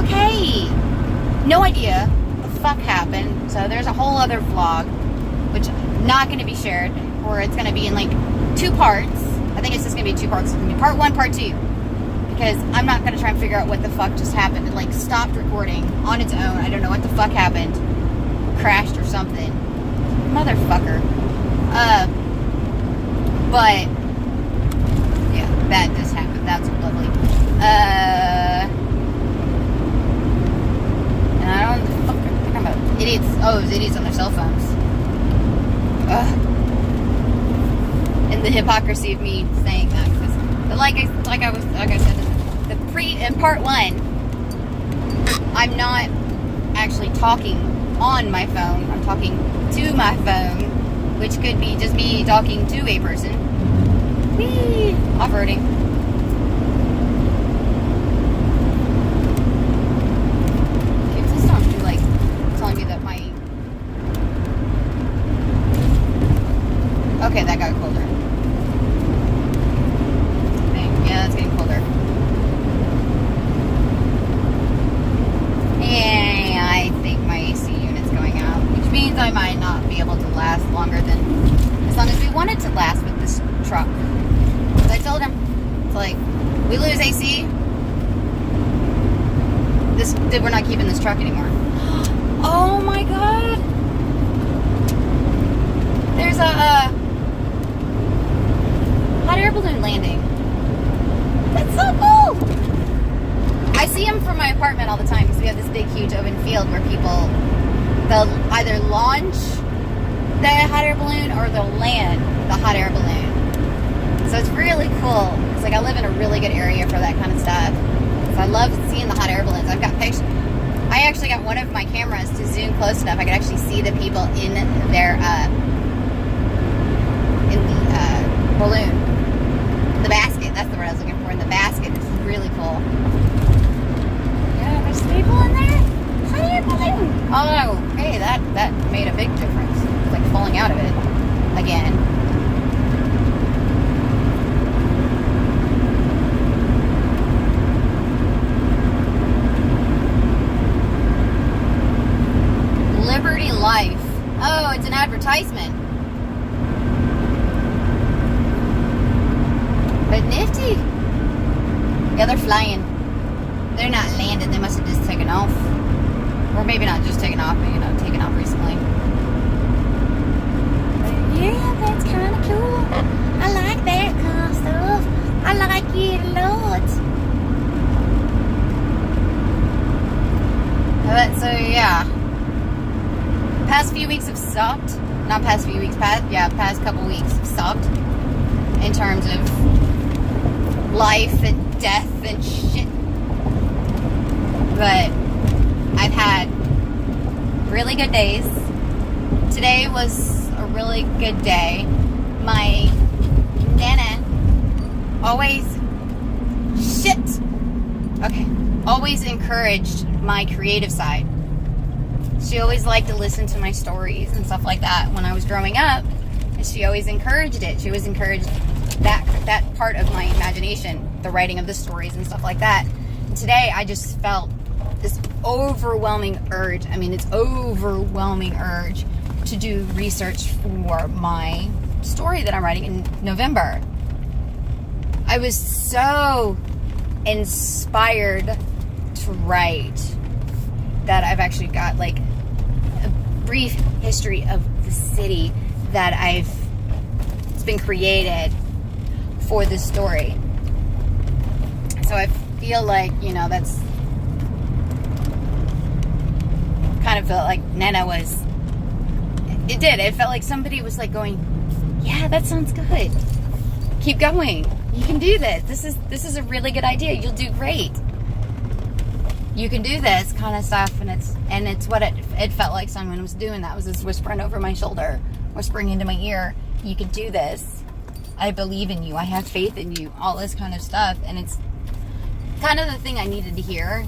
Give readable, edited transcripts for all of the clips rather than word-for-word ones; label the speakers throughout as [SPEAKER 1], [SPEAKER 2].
[SPEAKER 1] okay. No idea what the fuck happened. So there's a whole other vlog, which not going to be shared, or it's going to be in like 2 parts. I think it's just going to be 2 parts. It's going to be part 1, part 2. Because I'm not going to try and figure out what the fuck just happened. It like stopped recording on its own. I don't know what the fuck happened. Crashed or something. Motherfucker. But yeah, that just happened. That's lovely. And I don't know what the fuck I'm talking about. Idiots. Oh, it was idiots on their cell phones. Ugh. And the hypocrisy of me saying that. But like I said, in part 1, I'm not actually talking on my phone. I'm talking to my phone, which could be just me talking to a person. Whee! Off-roading. Okay, please don't be like telling me that my... Okay, that got colder. Yeah, it's getting colder. And I think my AC unit's going out, which means I might not be able to last longer than as long as we wanted to last with this truck. So I told him, it's like, we lose AC, we're not keeping this truck anymore. Oh my god! There's a hot air balloon landing. That's so cool! I see them from my apartment all the time because we have this big, huge open field where they'll either launch the hot air balloon or they'll land the hot air balloon. So it's really cool. It's like I live in a really good area for that kind of stuff. So I love seeing the hot air balloons. I've got pictures. I actually got one of my cameras to zoom close enough I could actually see the people in their balloon. The basket, that's the word I was looking for, in the basket. It's really cool. Yeah, there's people in there. Hot air balloon. Oh, hey, that made a big difference. It's like falling out of it again. Liberty Life. Oh, it's an advertisement. But nifty. Yeah, they're flying. They're not landing. They must have just taken off. Or maybe not just taken off, but, taken off recently. But yeah, that's kind of cool. I like that kind of stuff. I like it a lot. But, so, yeah. Past few weeks have sucked. Not past few weeks. Past couple weeks have sucked. In terms of life and death and shit. But I've had really good days. Today was a really good day. My Nana always encouraged my creative side. She always liked to listen to my stories and stuff like that when I was growing up. And she always encouraged it. She always encouraged that part of my imagination, the writing of the stories and stuff like that. And today I just felt this overwhelming urge. I mean, it's overwhelming urge to do research for my story that I'm writing in November. I was so inspired to write that I've actually got like a brief history of the city that it's been created for this story. So I feel like, that's kind of felt like Nana was, it felt like somebody was like going, yeah, that sounds good. Keep going. You can do this. This is a really good idea. You'll do great. You can do this kind of stuff, and it's what it felt like someone was doing. That was just whispering over my shoulder, whispering into my ear, you can do this. I believe in you. I have faith in you. All this kind of stuff. And it's kind of the thing I needed to hear.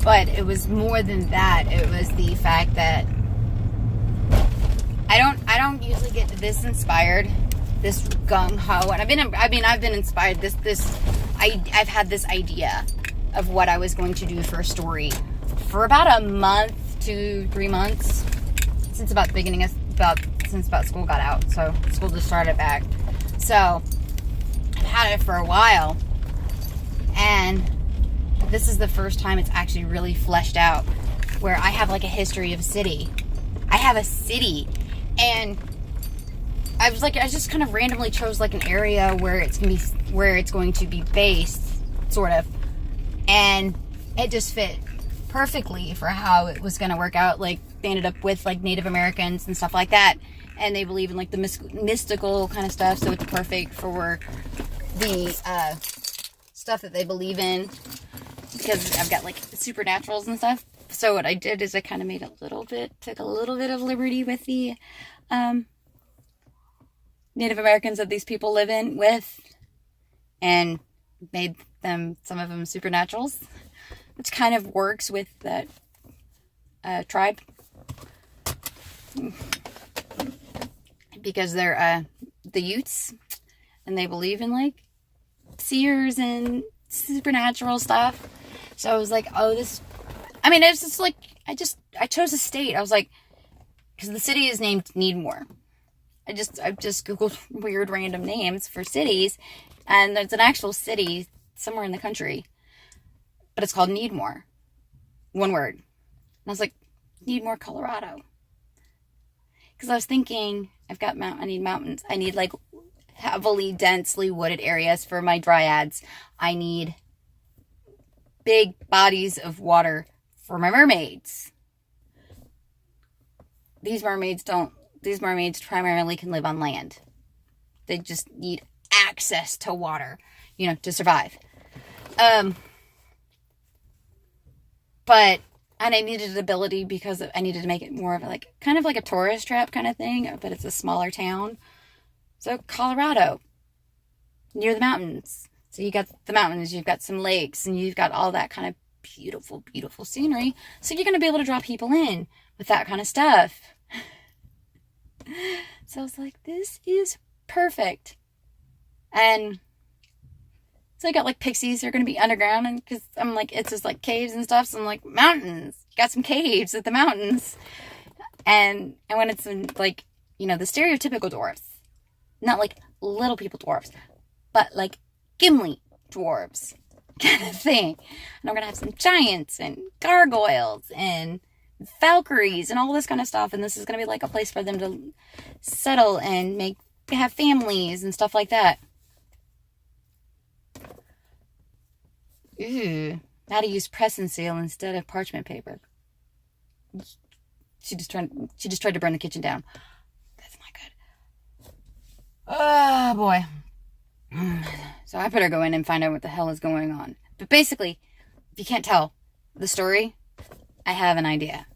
[SPEAKER 1] But it was more than that. It was the fact that I don't usually get this inspired, this gung ho. And I've been inspired. This I've had this idea of what I was going to do for a story for about a month to 3 months, since about the beginning of since school got out. So school just started back. So I've had it for a while, and this is the first time it's actually really fleshed out, where I have like a history of a city. I have a city, and I just kind of randomly chose like an area where it's going to be based, sort of, and it just fit perfectly for how it was going to work out. Like, they ended up with like Native Americans and stuff like that, and they believe in like the mystical kind of stuff, so it's perfect for the stuff that they believe in, because I've got like supernaturals and stuff. So what I did is I kind of took a little bit of liberty with the Native Americans that these people live in with, and made some of them supernaturals, which kind of works with that tribe, because they're the Utes, and they believe in like seers and supernatural stuff. So I was like, it's just like, I chose a state. I was like, because the city is named Needmore. I just Googled weird random names for cities, and there's an actual city somewhere in the country, but it's called Needmore. One word. And I was like, Needmore, Colorado. Because I was thinking, I need mountains. I need like heavily, densely wooded areas for my dryads. I need big bodies of water for my mermaids. These mermaids primarily can live on land. They just need access to water, to survive. But I needed an ability, because I needed to make it more of like, kind of like a tourist trap kind of thing, but it's a smaller town. So Colorado, near the mountains. So you got the mountains, you've got some lakes, and you've got all that kind of beautiful, beautiful scenery. So you're going to be able to draw people in with that kind of stuff. So I was like, this is perfect. And so I got like pixies who are going to be underground, and because I'm like, it's just like caves and stuff. So I'm like, mountains. You got some caves at the mountains. And when it's in like, the stereotypical dwarfs, not like little people dwarfs, but like Gimli dwarves kind of thing. And I'm going to have some giants and gargoyles and Valkyries and all this kind of stuff. And this is going to be like a place for them to settle and have families and stuff like that. Ooh, how to use press and seal instead of parchment paper. She just tried to burn the kitchen down. That's not good. Oh boy. So I better go in and find out what the hell is going on. But basically, if you can't tell the story, I have an idea.